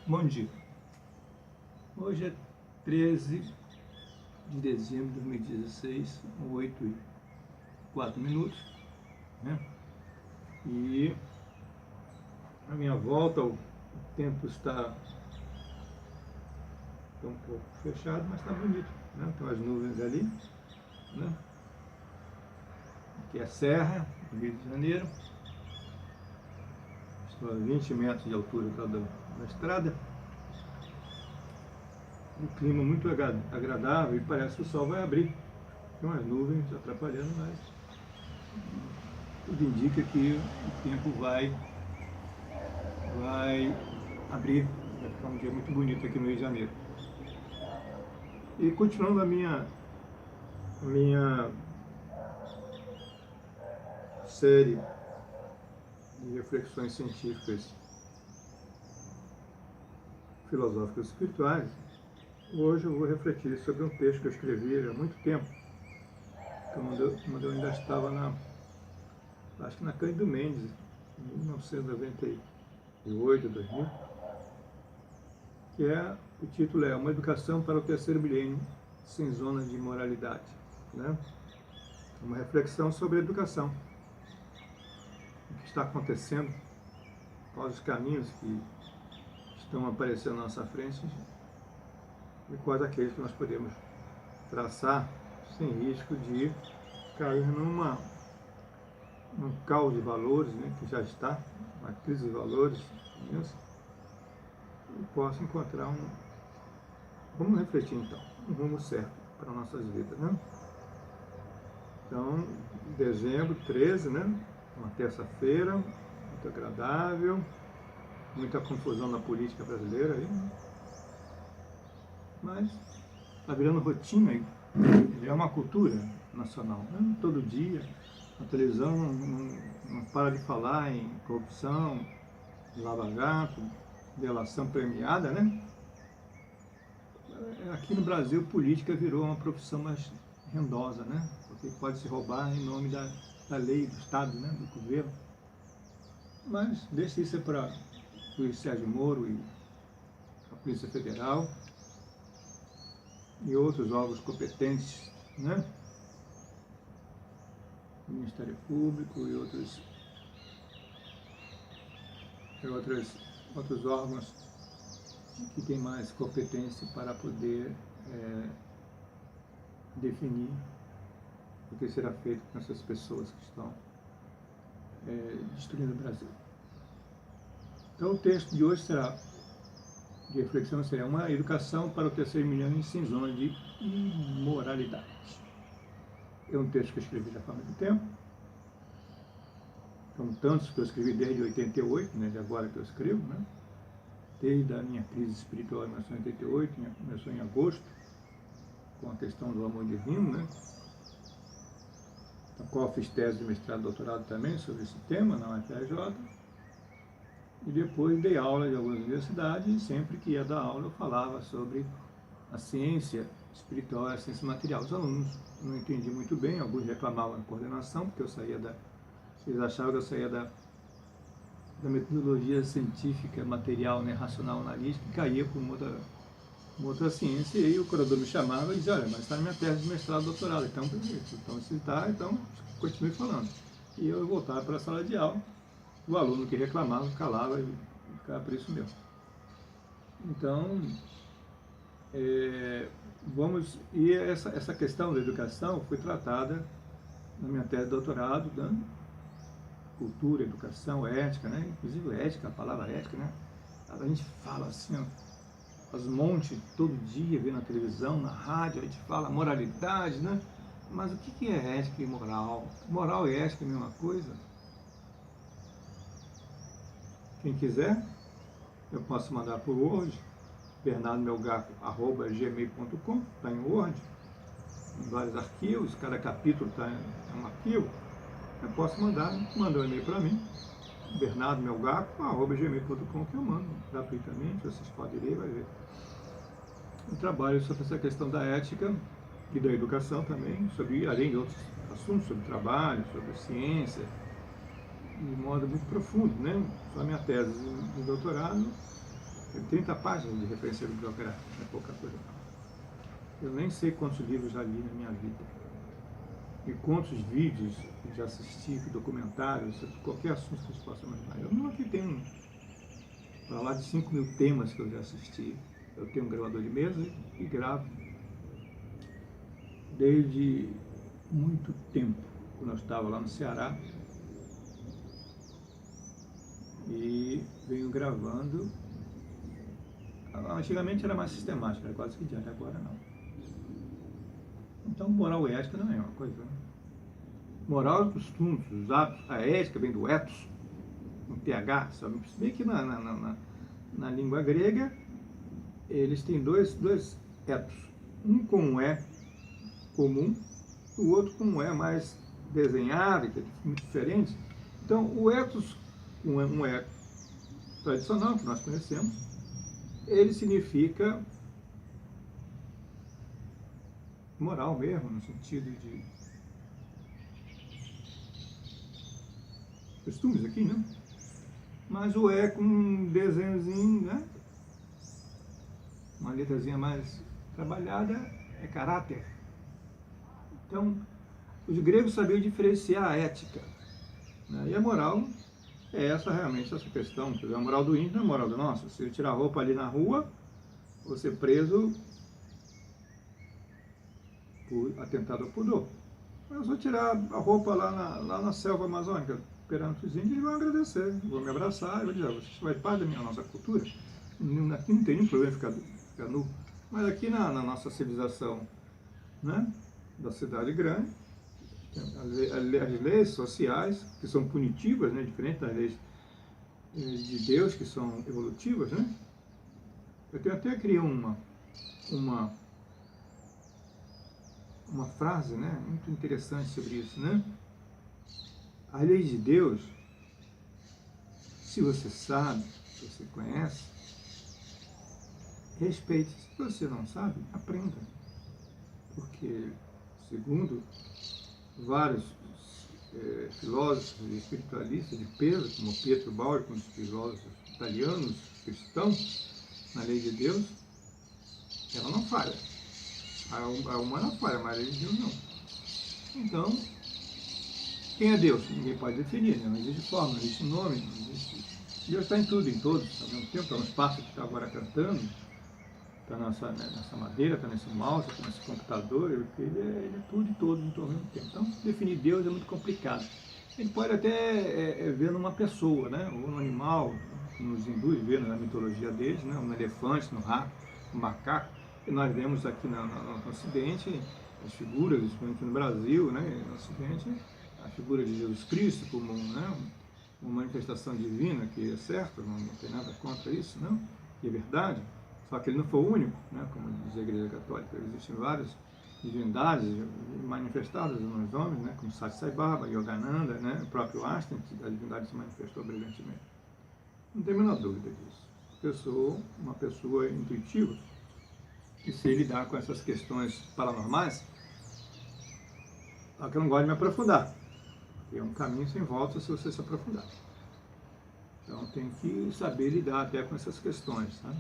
Bom dia. Hoje é 13 de dezembro de 2016, 8h04, né? E a minha volta, o tempo está um pouco fechado, mas está bonito, né? Tem as nuvens ali, né? Aqui é a Serra, do Rio de Janeiro. Estou a 20 metros de altura da estrada. Um clima muito agradável e parece que o sol vai abrir. Tem umas nuvens atrapalhando, mas tudo indica que o tempo vai abrir. Vai ficar um dia muito bonito aqui no Rio de Janeiro. E continuando a minha série de reflexões científicas, filosóficas e espirituais, hoje eu vou refletir sobre um texto que eu escrevi há muito tempo, quando eu ainda estava acho que na Cândido Mendes, em 1998, 2000, que o título é Uma Educação para o Terceiro Milênio Sem Zona de Moralidade, né? Uma reflexão sobre a educação, o que está acontecendo, quais os caminhos que estão aparecendo na nossa frente e quais aqueles que nós podemos traçar sem risco de cair num caos de valores, né, que já está, uma crise de valores imensa, e possa encontrar vamos refletir então, um rumo certo para nossas vidas, né? Então, dezembro 13, né, uma terça-feira, muito agradável, muita confusão na política brasileira aí, né? Mas está virando rotina, é uma cultura nacional, né? Todo dia a televisão não para de falar em corrupção, lava-jato, delação premiada, né? Aqui no Brasil, política virou uma profissão mais rendosa, né? Porque pode se roubar em nome da lei, do Estado, né? Do governo. Mas deixa isso para o juiz Sérgio Moro e a Polícia Federal e outros órgãos competentes, né? O Ministério Público e outros órgãos que têm mais competência para poder definir o que será feito com essas pessoas que estão destruindo o Brasil. Então o texto de hoje de reflexão será uma educação para o terceiro milênio sem zona de imoralidade. É um texto que eu escrevi já faz muito tempo. São tantos que eu escrevi desde 88, né, de agora que eu escrevo, né? Desde a minha crise espiritual em 1988, começou em agosto, com a questão do amor divino, né? Na qual eu fiz tese de mestrado e doutorado também sobre esse tema na UFRJ. E depois dei aula em algumas universidades e sempre que ia dar aula eu falava sobre a ciência espiritual e a ciência material. Os alunos não entendiam muito bem, alguns reclamavam da coordenação, porque eles achavam que eu saía da metodologia científica, material, né, racional, analítica, e caía por uma outra ciência, e aí o curador me chamava e dizia, olha, mas está na minha tese de mestrado e doutorado, então se está, então continue falando. E eu voltava para a sala de aula, o aluno que reclamava, calava e ficava por isso mesmo. Então, e essa questão da educação foi tratada na minha tese de doutorado, dando cultura, educação, ética, né? Inclusive ética, a palavra ética, né? A gente fala assim, ó, aos montes, todo dia, vendo na televisão, na rádio, a gente fala moralidade, né? Mas o que é ética e moral? Moral e ética é a mesma coisa? Quem quiser, eu posso mandar por Word, bernardomelgaco@gmail.com, está em Word, em vários arquivos, cada capítulo está em um arquivo. Eu posso mandar um e-mail para mim, bernardomelgaco@gmail.com, que eu mando gratuitamente, vocês podem ler e vai ver. Eu trabalho sobre essa questão da ética e da educação também, além de outros assuntos, sobre trabalho, sobre ciência, de modo muito profundo, né? Só a minha tese de doutorado Tem 30 páginas de referência bibliográfica, não é pouca coisa não. Eu nem sei quantos livros já li na minha vida. E quantos vídeos já assisti, documentários, qualquer assunto que vocês possam imaginar. Eu não aqui tenho para lá de 5.000 temas que eu já assisti. Eu tenho um gravador de mesa e gravo desde muito tempo, quando eu estava lá no Ceará. E venho gravando. Antigamente era mais sistemático, era quase que diário, agora não. Então, moral e ética não é uma coisa, né? Moral e costumes, os hábitos, a ética vem do ethos, um TH, sabe? Se bem que na língua grega eles têm dois ethos, um com um E comum, o outro com um E mais desenhado, que é muito diferente. Então, o ethos, um E tradicional, que nós conhecemos, ele significa moral mesmo, no sentido de costumes aqui, né? Mas o E com um desenhozinho, né? Uma letrazinha mais trabalhada é caráter. Então, os gregos sabiam diferenciar a ética, né? E a moral é realmente essa questão. Quer dizer, a moral do índio não é a moral do nosso. Se eu tirar a roupa ali na rua, vou ser preso por atentado ao pudor. Mas se eu tirar a roupa lá na selva amazônica, perante os índios, eles vão agradecer, vão me abraçar, e vão dizer, você faz parte da nossa cultura. Aqui não tem nenhum problema ficar nu. Mas aqui na nossa civilização, né, da cidade grande, as leis sociais, que são punitivas, né, diferente das leis de Deus, que são evolutivas, né? Eu tenho até criei uma frase, né, muito interessante sobre isso, né? As leis de Deus, se você sabe, se você conhece, respeite. Se você não sabe, aprenda. Porque, segundo vários filósofos e espiritualistas de peso, como Pietro Baldi, como os filósofos italianos cristãos, na lei de Deus, ela não falha. A humana falha, mas a lei de Deus não. Então, quem é Deus? Ninguém pode definir, né? Não existe forma, não existe nome, não existe... Deus está em tudo, em todos, ao mesmo tempo. Está no espaço que está agora cantando, está nessa madeira, está nesse mouse, está nesse computador, ele é tudo e todos ao mesmo tempo. Então, definir Deus é muito complicado. A gente pode até ver numa pessoa, né? Ou no animal, como os hindus vê na mitologia deles, né? No elefante, no rato, no macaco. E nós vemos aqui no Ocidente as figuras, principalmente no Brasil, né? No Ocidente, a figura de Jesus Cristo como uma manifestação divina, que é certo, não tem nada contra isso, não, que é verdade, só que ele não foi o único, né, como diz a Igreja Católica. Existem várias divindades manifestadas nos homens, né, como Sati Sai Baba, Yogananda, né, o próprio Einstein, que a divindade se manifestou brilhantemente. Não tem a menor dúvida disso. Eu sou uma pessoa intuitiva e sei lidar com essas questões paranormais, só que eu não gosto de me aprofundar. É um caminho sem volta se você se aprofundar. Então tem que saber lidar até com essas questões, sabe?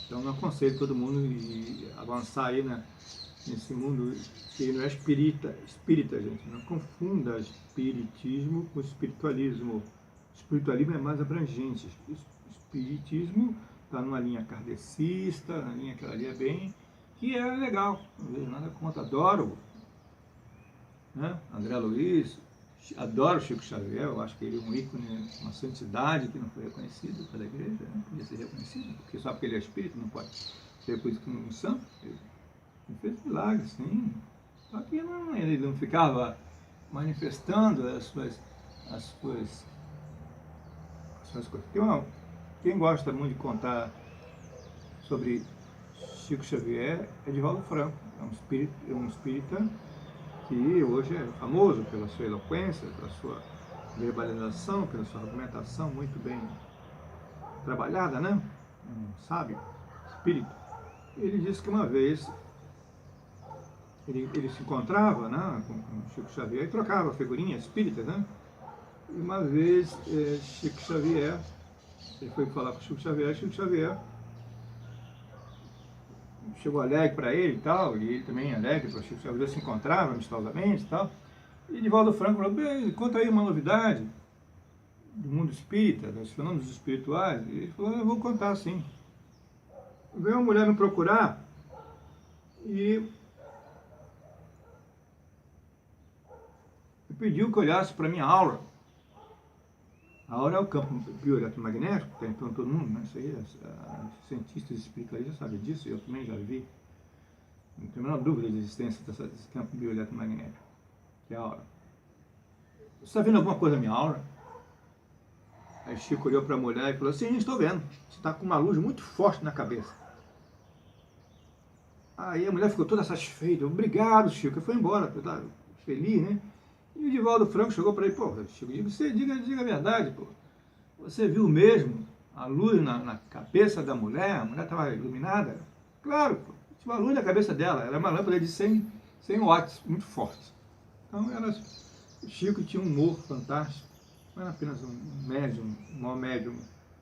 Então não aconselho todo mundo a avançar aí nesse mundo que não é espírita, gente. Não confunda espiritismo com espiritualismo. Espiritualismo é mais abrangente. Espiritismo está numa linha kardecista, na linha que ali é bem, que é legal, não vejo nada contra, adoro, né? André Luiz, adoro Chico Xavier, eu acho que ele é um ícone, uma santidade que não foi reconhecida pela igreja, né? Podia ser reconhecido, porque só porque ele é espírito não pode ser por isso que um santo. Ele fez milagres, sim, só que ele não ficava manifestando as suas coisas. Quem gosta muito de contar sobre Chico Xavier é Divaldo Franco, é um espírita que hoje é famoso pela sua eloquência, pela sua verbalização, pela sua argumentação muito bem trabalhada, né? Um sábio espírito. Ele disse que uma vez ele se encontrava, né, com Chico Xavier e trocava figurinhas espíritas, né? E uma vez Chico Xavier, ele foi falar com Chico Xavier chegou alegre para ele e tal, e ele também alegre, para os dois se encontravam amistosamente e tal. E Divaldo Franco falou, bem, conta aí uma novidade do mundo espírita, dos fenômenos espirituais. E ele falou, eu vou contar sim. Veio uma mulher me procurar e pediu que eu olhasse para a minha aura. A aura é o campo bioeletromagnético, que tem em todo mundo, né? Isso aí, os cientistas espiritualistas sabem disso, eu também já vi. Não tenho a menor dúvida da existência desse campo bioeletromagnético, que é a aura. Você está vendo alguma coisa na minha aura? Aí Chico olhou para a mulher e falou, sim, estou vendo. Você está com uma luz muito forte na cabeça. Aí a mulher ficou toda satisfeita. Obrigado, Chico. E foi embora, feliz, né? E o Divaldo Franco chegou para ele, pô, Chico, diga a verdade, pô. Você viu mesmo a luz na cabeça da mulher? A mulher estava iluminada? Claro, pô. Tinha uma luz na cabeça dela. Era uma lâmpada de 100 watts, muito forte. Então, o Chico tinha um humor fantástico. Não era apenas um médium, um maior médium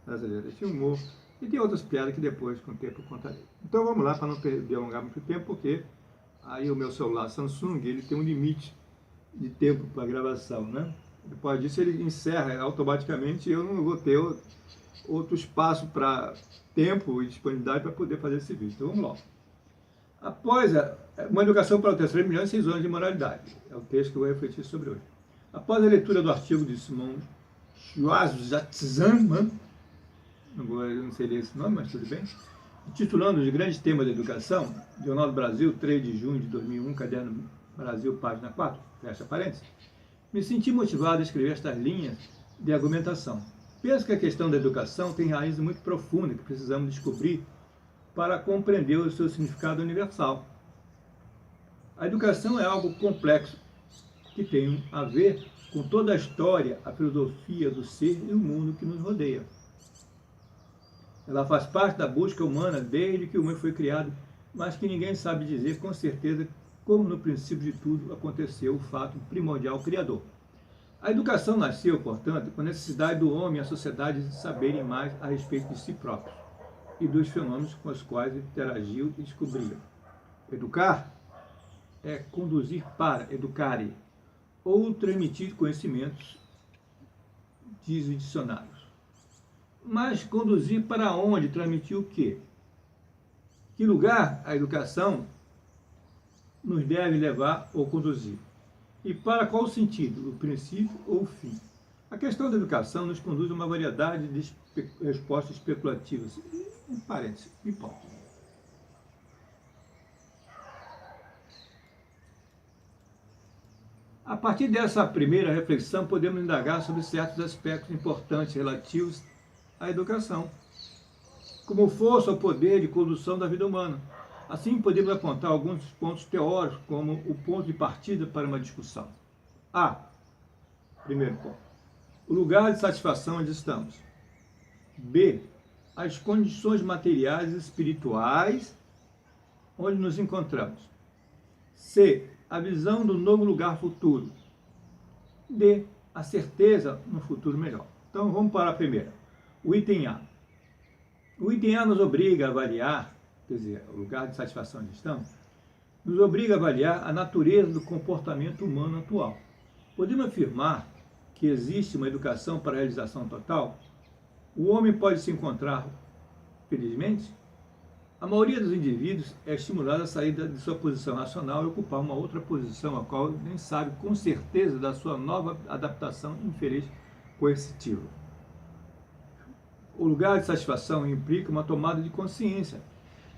brasileiro. Ele tinha um humor. E tem outras piadas que depois, com o tempo, eu contarei. Então vamos lá, para não delongar muito tempo, porque aí o meu celular Samsung, ele tem um limite de tempo para gravação, né? Depois disso ele encerra automaticamente e eu não vou ter outro espaço para tempo e disponibilidade para poder fazer esse vídeo. Então vamos lá. Após uma educação para o terceiro milhão em 6 anos de moralidade. É o texto que eu vou refletir sobre hoje. Após a leitura do artigo de Simon Schwarzman, eu não sei ler esse nome, mas tudo bem, titulando os grandes temas da educação, Jornal do Brasil, 3 de junho de 2001, Caderno Brasil, página 4, fecha parênteses, me senti motivado a escrever estas linhas de argumentação. Penso que a questão da educação tem raízes muito profundas que precisamos descobrir para compreender o seu significado universal. A educação é algo complexo que tem a ver com toda a história, a filosofia do ser e o mundo que nos rodeia. Ela faz parte da busca humana desde que o homem foi criado, mas que ninguém sabe dizer com certeza como no princípio de tudo aconteceu o fato primordial criador. A educação nasceu, portanto, com a necessidade do homem e a sociedade saberem mais a respeito de si próprios e dos fenômenos com os quais interagiu e descobriu. Educar é conduzir para, educare, ou transmitir conhecimentos, diz os dicionários. Mas conduzir para onde? Transmitir o quê? Que lugar a educação nos deve levar ou conduzir? E para qual sentido? O princípio ou o fim? A questão da educação nos conduz a uma variedade de respostas especulativas. Um parênteses, hipótese. A partir dessa primeira reflexão, podemos indagar sobre certos aspectos importantes relativos à educação, como força ou poder de condução da vida humana. Assim, podemos apontar alguns pontos teóricos como o ponto de partida para uma discussão. A. Primeiro ponto. O lugar de satisfação onde estamos. B. As condições materiais e espirituais onde nos encontramos. C. A visão do novo lugar futuro. D. A certeza no futuro melhor. Então, vamos para a primeira. O item A. O item A nos obriga a avaliar, quer dizer, o lugar de satisfação onde estamos, nos obriga a avaliar a natureza do comportamento humano atual. Podemos afirmar que existe uma educação para a realização total? O homem pode se encontrar felizmente? A maioria dos indivíduos é estimulada a sair de sua posição racional e ocupar uma outra posição, a qual nem sabe com certeza da sua nova adaptação infeliz coercitiva. O lugar de satisfação implica uma tomada de consciência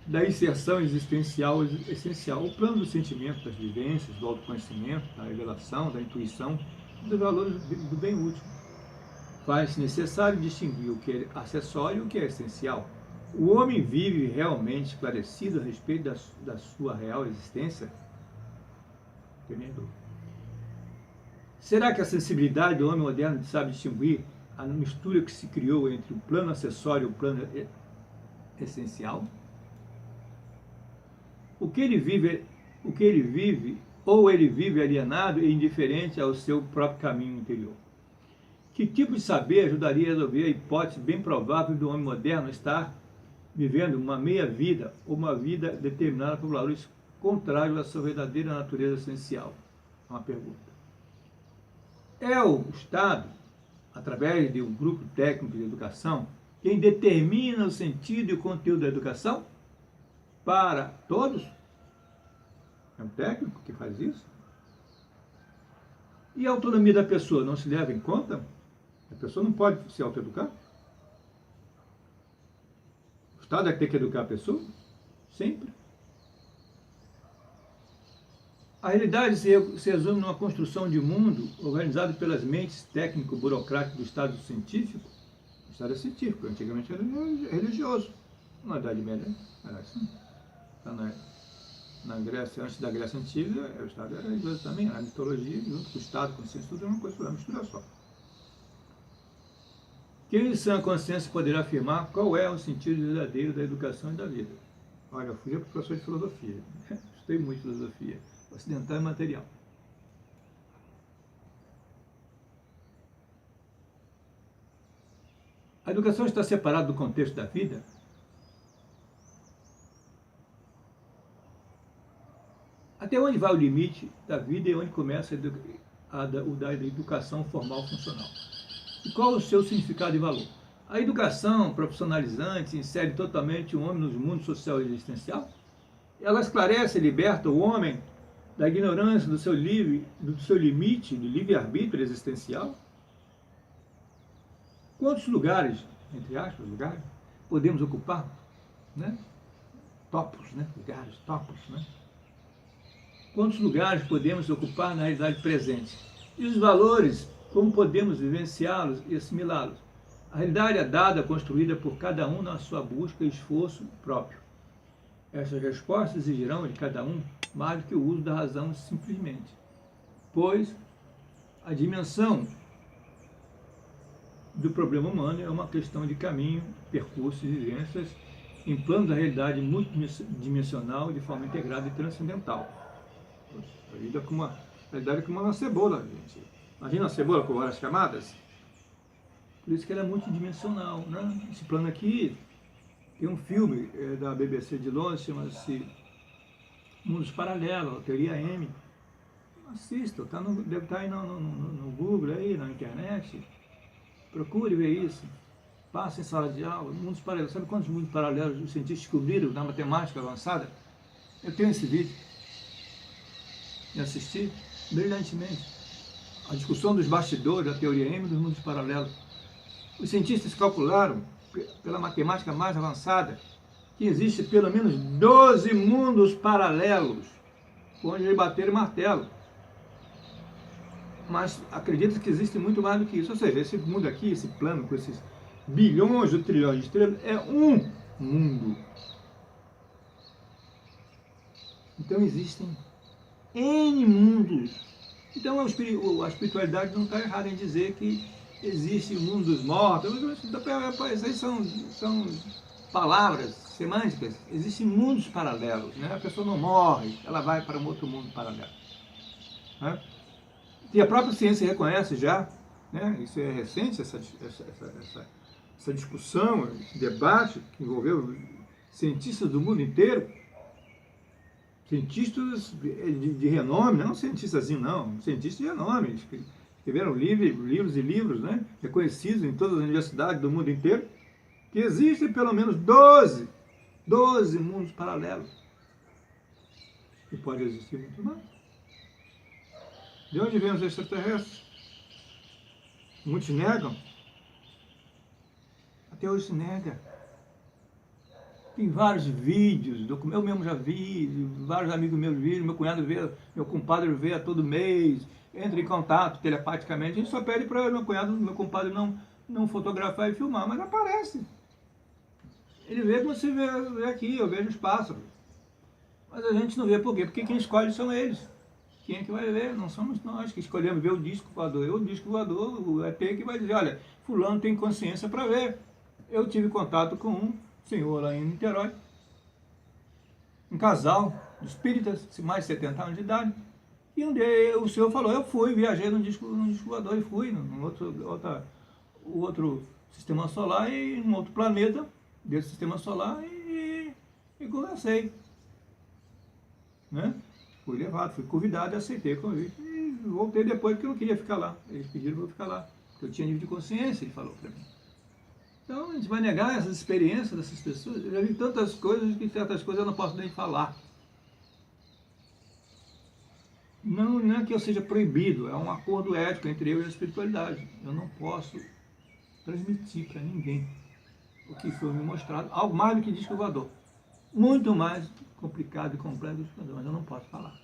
da inserção existencial essencial, o plano do sentimento, das vivências, do autoconhecimento, da revelação, da intuição e dos valores do bem útil. Faz-se necessário distinguir o que é acessório e o que é essencial. O homem vive realmente esclarecido a respeito da sua real existência? Tremendo. Será que a sensibilidade do homem moderno sabe distinguir a mistura que se criou entre o plano acessório e o plano essencial? O que ele vive, ou ele vive alienado e indiferente ao seu próprio caminho interior? Que tipo de saber ajudaria a resolver a hipótese bem provável do homem moderno estar vivendo uma meia-vida ou uma vida determinada por valores contrários à sua verdadeira natureza essencial? Uma pergunta. É o Estado, através de um grupo técnico de educação, quem determina o sentido e o conteúdo da educação para todos? É um técnico que faz isso? E a autonomia da pessoa não se leva em conta? A pessoa não pode se autoeducar? O Estado é que tem que educar a pessoa? Sempre. A realidade se resume numa construção de mundo organizado pelas mentes técnico-burocráticas do Estado científico. O Estado é científico, antigamente era religioso. Na Idade Média era assim. Na Grécia, antes da Grécia Antiga, o Estado era religioso também. A mitologia, junto com o Estado, com a ciência, tudo é uma coisa, uma mistura só. Quem em sã consciência poderá afirmar qual é o sentido verdadeiro da educação e da vida? Olha, eu fui professor de filosofia. Estudei muito filosofia ocidental e material. A educação está separada do contexto da vida? Até onde vai o limite da vida e onde começa o da educação formal funcional? E qual o seu significado e valor? A educação profissionalizante insere totalmente o homem no mundo social e existencial? Ela esclarece e liberta o homem da ignorância do seu limite, do livre-arbítrio existencial? Quantos lugares, entre aspas, lugares, podemos ocupar? Né? Topos, né? Lugares, topos, né? Quantos lugares podemos ocupar na realidade presente? E os valores, como podemos vivenciá-los e assimilá-los? A realidade é dada, construída por cada um na sua busca e esforço próprio. Essas respostas exigirão de cada um mais do que o uso da razão simplesmente, pois a dimensão do problema humano é uma questão de caminho, percurso e vivências em plano da realidade multidimensional de forma integrada e transcendental. A vida com uma realidade como uma cebola, gente. Imagina uma cebola com várias camadas? Por isso que ela é multidimensional, né? Esse plano aqui tem um filme da BBC de Londres, chama-se Mundos Paralelos, Teoria M. Assista, deve estar aí no Google, aí, na internet. Procure ver isso. Passe em sala de aula, mundos paralelos. Sabe quantos mundos paralelos os cientistas descobriram na matemática avançada? Eu tenho esse vídeo. E assisti brilhantemente a discussão dos bastidores da teoria M dos mundos paralelos. Os cientistas calcularam, pela matemática mais avançada, que existe pelo menos 12 mundos paralelos, onde eles bateram martelo. Mas acredito que existe muito mais do que isso. Ou seja, esse mundo aqui, esse plano, com esses bilhões ou trilhões de estrelas, é um mundo. Então existem N mundos. Então a espiritualidade não está errada em dizer que existe o mundo dos mortos. Isso aí são palavras semânticas. Existem mundos paralelos, né? A pessoa não morre, ela vai para um outro mundo paralelo, né? E a própria ciência reconhece já, né? Isso é recente, essa discussão, esse debate que envolveu cientistas do mundo inteiro, cientistas de renome, não cientistazinho não, cientistas de renome, escreveram livros e livros, né? Reconhecidos em todas as universidades do mundo inteiro, que existem pelo menos 12 mundos paralelos. E pode existir muito mais. De onde vêm os extraterrestres? Muitos negam. Até hoje se nega. Tem vários vídeos, eu mesmo já vi, vários amigos meus viram, meu cunhado vê, meu compadre vê a todo mês, entra em contato telepaticamente. A gente só pede para meu compadre não fotografar e filmar, mas aparece. Ele vê como você vê aqui, eu vejo os pássaros. Mas a gente não vê por quê? Porque quem escolhe são eles. Quem é que vai ver? Não somos nós que escolhemos ver o disco voador. O disco voador, o ET que vai dizer, olha, fulano tem consciência para ver. Eu tive contato com um senhor lá em Niterói, um casal de espíritas, mais de 70 anos de idade, e um dia o senhor falou, eu fui, viajei num disco voador e fui num outro sistema solar e num outro planeta, desse sistema solar e conversei. Né? Fui levado, fui convidado e aceitei o convite. E voltei depois porque eu não queria ficar lá. Eles pediram para eu ficar lá. Eu tinha nível de consciência, ele falou para mim. Então a gente vai negar essas experiências dessas pessoas. Eu já vi tantas coisas que certas coisas eu não posso nem falar. Não é que eu seja proibido, é um acordo ético entre eu e a espiritualidade. Eu não posso transmitir para ninguém o que foi me mostrado, algo mais do que disco voador. Muito mais complicado e complexo do que mas eu não posso falar.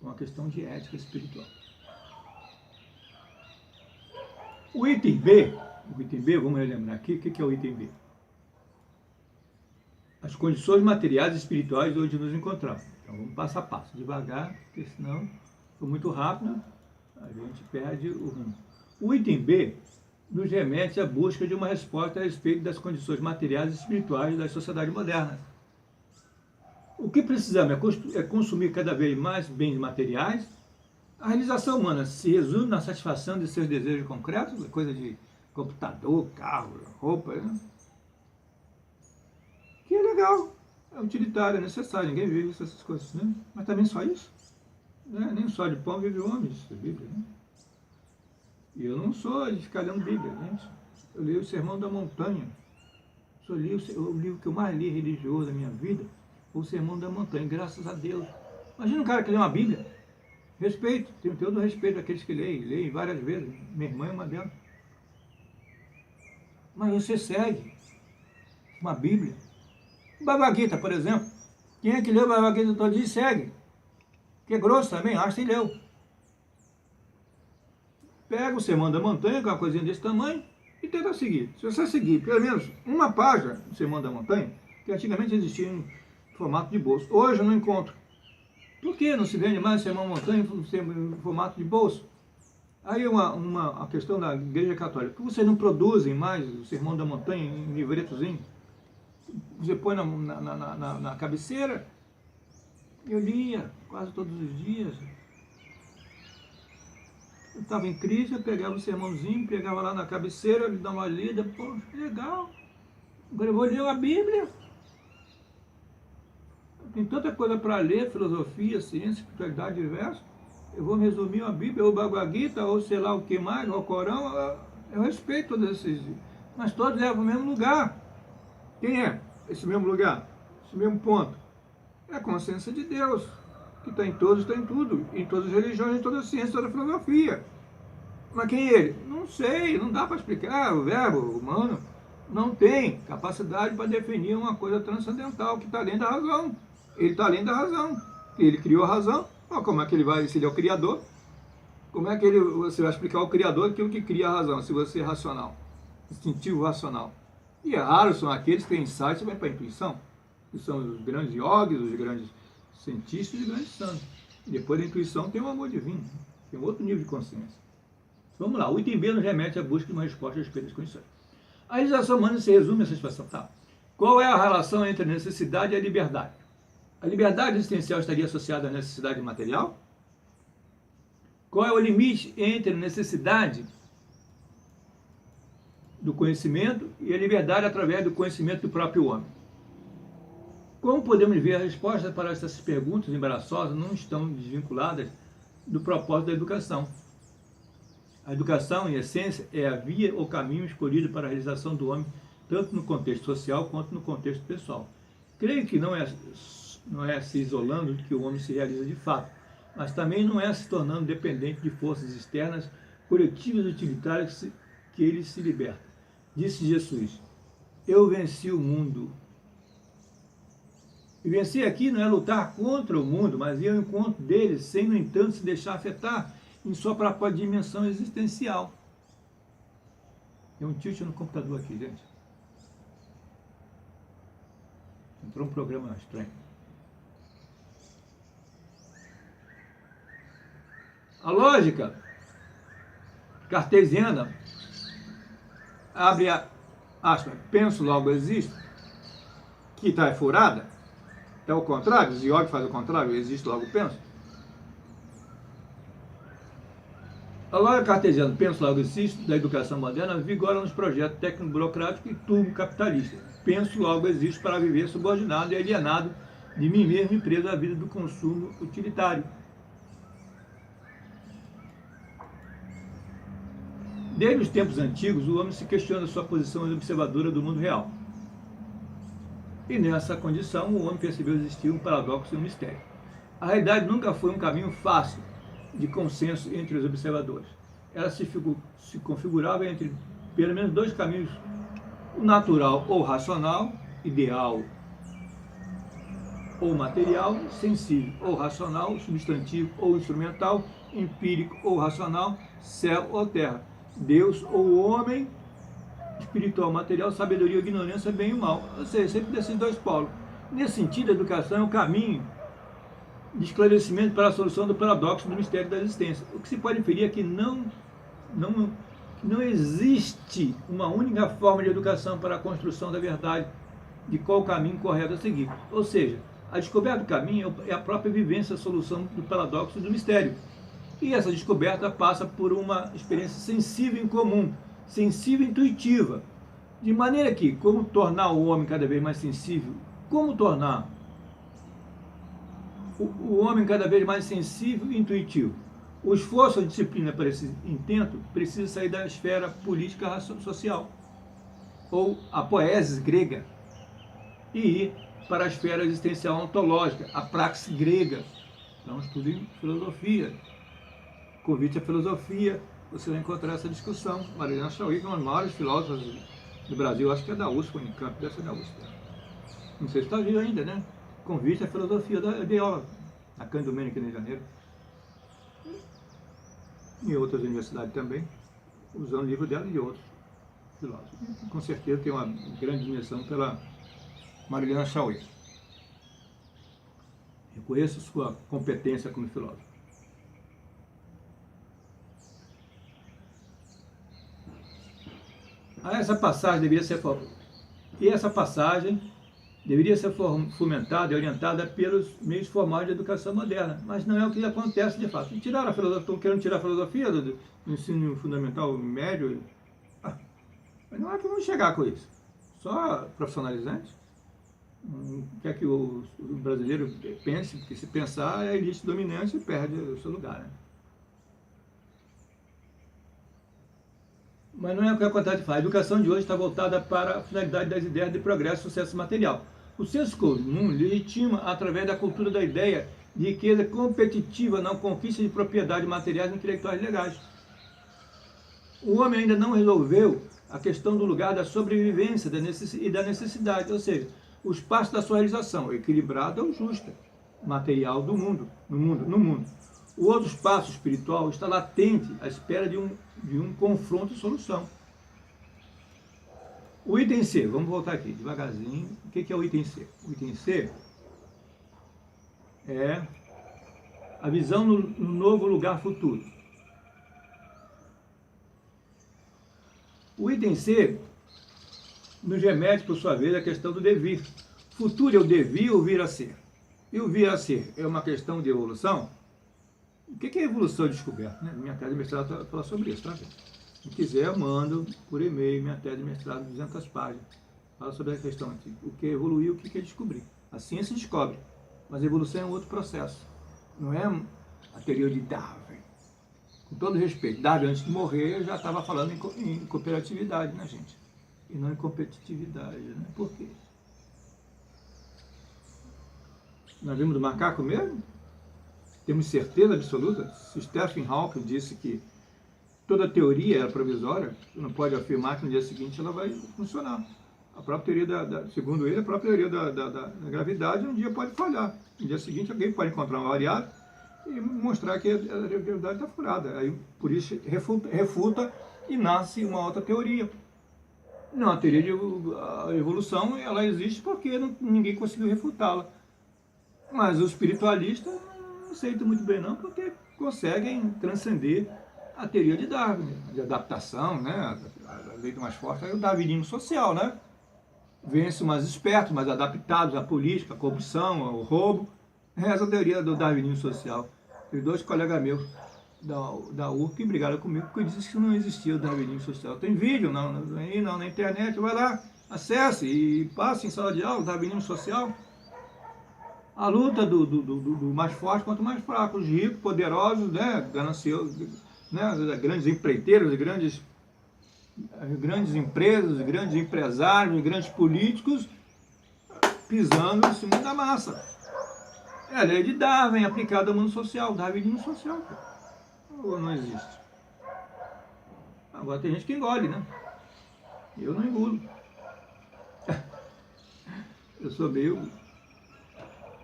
É uma questão de ética espiritual. O item B, vamos relembrar aqui, o que é o item B? As condições materiais e espirituais onde nos encontramos. Então vamos passo a passo, devagar, porque senão, for muito rápido, a gente perde o rumo. O item B nos remete à busca de uma resposta a respeito das condições materiais e espirituais das sociedades modernas. O que precisamos é consumir cada vez mais bens materiais. A realização humana se resume na satisfação de seus desejos concretos, coisa de computador, carro, roupa, né? Que é legal, é utilitário, é necessário, ninguém vive essas coisas, né? Mas também só isso, né? Nem só de pão vive o homem, isso é Bíblia, né? E eu não sou de ficar lendo Bíblia, gente. Eu li o Sermão da Montanha. O livro que eu mais li religioso da minha vida, o Sermão da Montanha, graças a Deus. Imagina um cara que lê uma Bíblia. Respeito, tenho todo o respeito daqueles que leem várias vezes. Minha irmã é uma delas. Mas você segue uma Bíblia. O Bhagavad Gita, por exemplo. Quem é que leu o Bhagavad Gita todo dia e segue? Que é grosso também, acha que leu. Pega o Sermão da Montanha, que é uma coisinha desse tamanho, e tenta seguir. Se você seguir pelo menos uma página do Sermão da Montanha, que antigamente existia em formato de bolso, hoje eu não encontro. Por que não se vende mais o Sermão da Montanha em formato de bolso? Aí a questão da Igreja Católica. Por que vocês não produzem mais o Sermão da Montanha em livretozinho? Você põe na cabeceira. Eu lia quase todos os dias. Eu estava em crise, eu pegava o sermãozinho, pegava lá na cabeceira, ele dava uma lida, pô, legal. Agora eu vou ler a Bíblia. Tem tanta coisa para ler, filosofia, ciência, espiritualidade diversa. Eu vou resumir a Bíblia, ou o Bhagavad Gita, ou sei lá o que mais, ou o Corão. Eu respeito todos esses, mas todos levam ao mesmo lugar. Quem é esse mesmo lugar? Esse mesmo ponto? É a consciência de Deus, que está em todos, está em tudo, em todas as religiões, em toda a ciência, em toda a filosofia. Mas quem é ele? Não sei, não dá para explicar. O verbo humano não tem capacidade para definir uma coisa transcendental que está além da razão. Ele está além da razão. Ele criou a razão. Como é que ele vai, se ele é o Criador? Como é que você vai explicar ao Criador aquilo que cria a razão, se você é racional, instintivo racional? E é raro são aqueles que têm insight e vêm para a intuição, que são os grandes yogis, os grandes cientistas e os grandes santos. E depois da intuição tem o amor divino, tem outro nível de consciência. Vamos lá, o item B nos remete à busca de uma resposta a respeito das condições. A realização humana se resume nessa situação. Tá? Qual é a relação entre a necessidade e a liberdade? A liberdade existencial estaria associada à necessidade material? Qual é o limite entre a necessidade do conhecimento e a liberdade através do conhecimento do próprio homem? Como podemos ver, as respostas para essas perguntas embaraçosas não estão desvinculadas do propósito da educação. A educação, em essência, é a via ou caminho escolhido para a realização do homem, tanto no contexto social quanto no contexto pessoal. Creio que não é se isolando que o homem se realiza de fato, mas também não é se tornando dependente de forças externas, coletivas e utilitárias que ele se liberta. Disse Jesus: eu venci o mundo. E vencer aqui não é lutar contra o mundo, mas ir ao encontro dele, sem, no entanto, se deixar afetar em sua própria dimensão existencial. Tem um tilt no computador aqui, gente. Entrou um programa estranho. A lógica cartesiana, abre aspas, penso logo existo, que está furada, é o contrário, os yogis fazem o contrário, existe logo penso. A lógica cartesiana, penso logo existo, da educação moderna, vigora nos projetos técnico-burocráticos e turbo-capitalistas. Penso logo existo para viver subordinado e alienado de mim mesmo e preso à vida do consumo utilitário. Desde os tempos antigos, o homem se questiona sua posição observadora do mundo real. E nessa condição, o homem percebeu existir um paradoxo e um mistério. A realidade nunca foi um caminho fácil de consenso entre os observadores. Ela se configurava entre pelo menos dois caminhos: o natural ou racional, ideal ou material, sensível ou racional, substantivo ou instrumental, empírico ou racional, céu ou terra, Deus ou homem, espiritual, material, sabedoria ou ignorância, bem e mal. Ou seja, sempre desses dois polos. Nesse sentido, a educação é um caminho de esclarecimento para a solução do paradoxo do mistério da existência. O que se pode inferir é que não existe uma única forma de educação para a construção da verdade, de qual caminho correto a seguir. Ou seja, a descoberta do caminho é a própria vivência, a solução do paradoxo do mistério. E essa descoberta passa por uma experiência sensível em comum, sensível e intuitiva. De maneira que, como tornar o homem cada vez mais sensível, como tornar o homem cada vez mais sensível e intuitivo? O esforço, a disciplina para esse intento precisa sair da esfera política social, ou a poesis grega, e ir para a esfera existencial ontológica, a praxis grega. Então, estudo em filosofia. Convite à filosofia, você vai encontrar essa discussão. Marilena Chauí, que é uma das maiores filósofas do Brasil, acho que é da USP, Unicamp, deve ser da USP. Não sei se está vivo ainda, né? Convite à filosofia, dei aula na Cândido Domênico, aqui no Rio de Janeiro. Em outras universidades também, usando o livro dela e de outros filósofos. Com certeza tem uma grande admiração pela Marilena Chauí. Reconheço sua competência como filósofo. Essa passagem deveria ser fomentada e orientada pelos meios formais de educação moderna, mas não é o que acontece de fato. Tiraram a filosofia, estão querendo tirar a filosofia do ensino fundamental médio. Mas não é que vamos chegar com isso. Só profissionalizante. Quer que o brasileiro pense, porque se pensar, a elite dominante perde o seu lugar, né? Mas não é o que acontece de fato. A educação de hoje está voltada para a finalidade das ideias de progresso e sucesso material. O senso comum legitima através da cultura da ideia de riqueza competitiva na conquista de propriedades materiais e intelectuais legais. O homem ainda não resolveu a questão do lugar da sobrevivência e da necessidade, ou seja, o espaço da sua realização, equilibrada ou justa, material do mundo, no mundo. O outro espaço espiritual está latente à espera de um confronto e solução. O item C, vamos voltar aqui devagarzinho. O que é o item C? O item C é a visão no novo lugar futuro. O item C nos remete, por sua vez, à questão do devir. Futuro é o devir ou vir a ser. E o vir a ser é uma questão de evolução. O que é evolução descoberta? Minha tese de mestrado fala sobre isso, tá, gente? Se quiser, eu mando por e-mail minha tese de mestrado, 200 páginas. Fala sobre a questão aqui. O que é evoluir, o que é descobrir. A ciência descobre, mas a evolução é um outro processo. Não é a teoria de Darwin. Com todo respeito, Darwin, antes de morrer, já estava falando em cooperatividade, né, gente? E não em competitividade, né? Por quê? Nós vimos do macaco mesmo? Temos certeza absoluta? Se Stephen Hawking disse que toda teoria é provisória, você não pode afirmar que no dia seguinte ela vai funcionar. A própria teoria, segundo ele, a própria teoria da gravidade um dia pode falhar. No dia seguinte alguém pode encontrar uma variável e mostrar que a gravidade está furada. Aí, por isso, refuta e nasce uma outra teoria. Não, a teoria de evolução, ela existe porque ninguém conseguiu refutá-la. Mas os espiritualistas não aceitam muito bem não, porque conseguem transcender a teoria de Darwin, de adaptação, né? A lei do mais forte é o darwinismo social, né? Vence mais espertos, mais adaptados à política, à corrupção, ao roubo. Essa é a teoria do darwinismo social. Tem dois colegas meus da URC que brigaram comigo porque eu disse que não existia o darwinismo social. Tem vídeo na internet, vai lá, acesse e passe em sala de aula o darwinismo social. A luta do mais forte contra o mais fraco, os ricos, poderosos, né, gananciosos, né, grandes empreiteiros, grandes empresas, grandes empresários, grandes políticos pisando em cima da massa. É a lei de Darwin aplicada ao mundo social, darwinismo social. Ou não existe? Agora tem gente que engole, né? Eu não engulo. Eu sou meio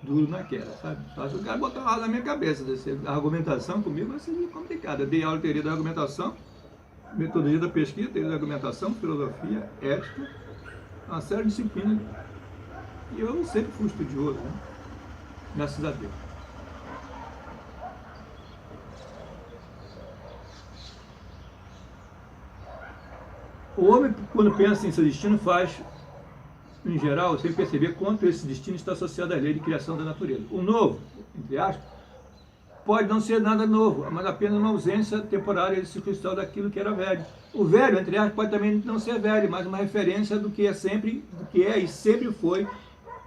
duro naquela, sabe? Só se o cara botar uma na minha cabeça. A argumentação comigo vai ser complicada. Eu dei aula de teoria da argumentação, metodologia da pesquisa, teoria da argumentação, filosofia, ética, uma série de disciplinas. E eu sempre fui estudioso, né? Graças a Deus. O homem, quando pensa em seu destino, faz, em geral, sem perceber quanto esse destino está associado à lei de criação da natureza. O novo, entre aspas, pode não ser nada novo, mas apenas uma ausência temporária e circunstancial daquilo que era velho. O velho, entre aspas, pode também não ser velho, mas uma referência do que é e sempre foi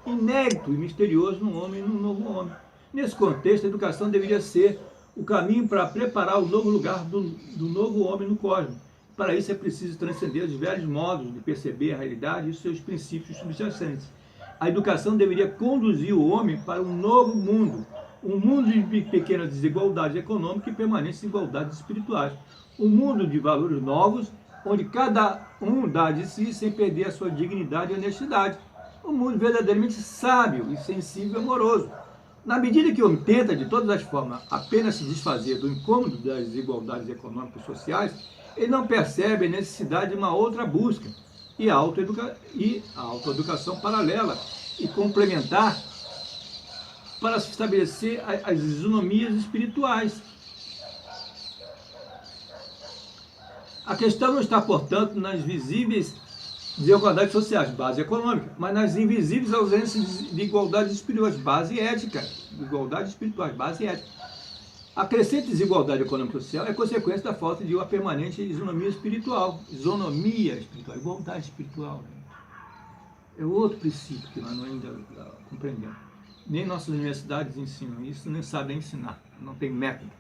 inédito e misterioso no homem e no novo homem. Nesse contexto, a educação deveria ser o caminho para preparar o novo lugar do novo homem no cosmos. Para isso é preciso transcender os velhos modos de perceber a realidade e os seus princípios subjacentes. A educação deveria conduzir o homem para um novo mundo, um mundo de pequenas desigualdades econômicas e permanentes desigualdades espirituais. Um mundo de valores novos, onde cada um dá de si sem perder a sua dignidade e honestidade. Um mundo verdadeiramente sábio e sensível e amoroso. Na medida que o homem tenta, de todas as formas, apenas se desfazer do incômodo das desigualdades econômicas e sociais, ele não percebe a necessidade de uma outra busca e a autoeducação paralela e complementar para se estabelecer as isonomias espirituais. A questão não está, portanto, nas visíveis desigualdades sociais, base econômica, mas nas invisíveis ausências de igualdades espirituais, base ética, igualdades espirituais, base ética. A crescente desigualdade econômica e social é consequência da falta de uma permanente isonomia espiritual. Igualdade espiritual. É outro princípio que nós ainda compreendemos. Nem nossas universidades ensinam isso, nem sabem ensinar. Não tem método.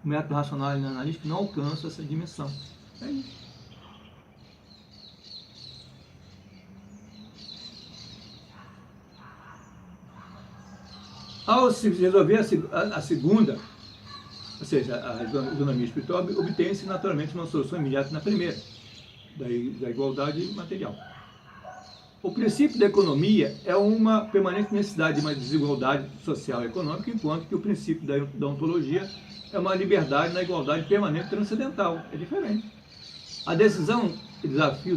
O método racional e analítico não alcança essa dimensão. É isso. Ao se resolver a segunda, ou seja, a isonomia espiritual, obtém-se naturalmente uma solução imediata na primeira, da igualdade material. O princípio da economia é uma permanente necessidade de uma desigualdade social e econômica, enquanto que o princípio da ontologia é uma liberdade na igualdade permanente transcendental. É diferente. A decisão e desafio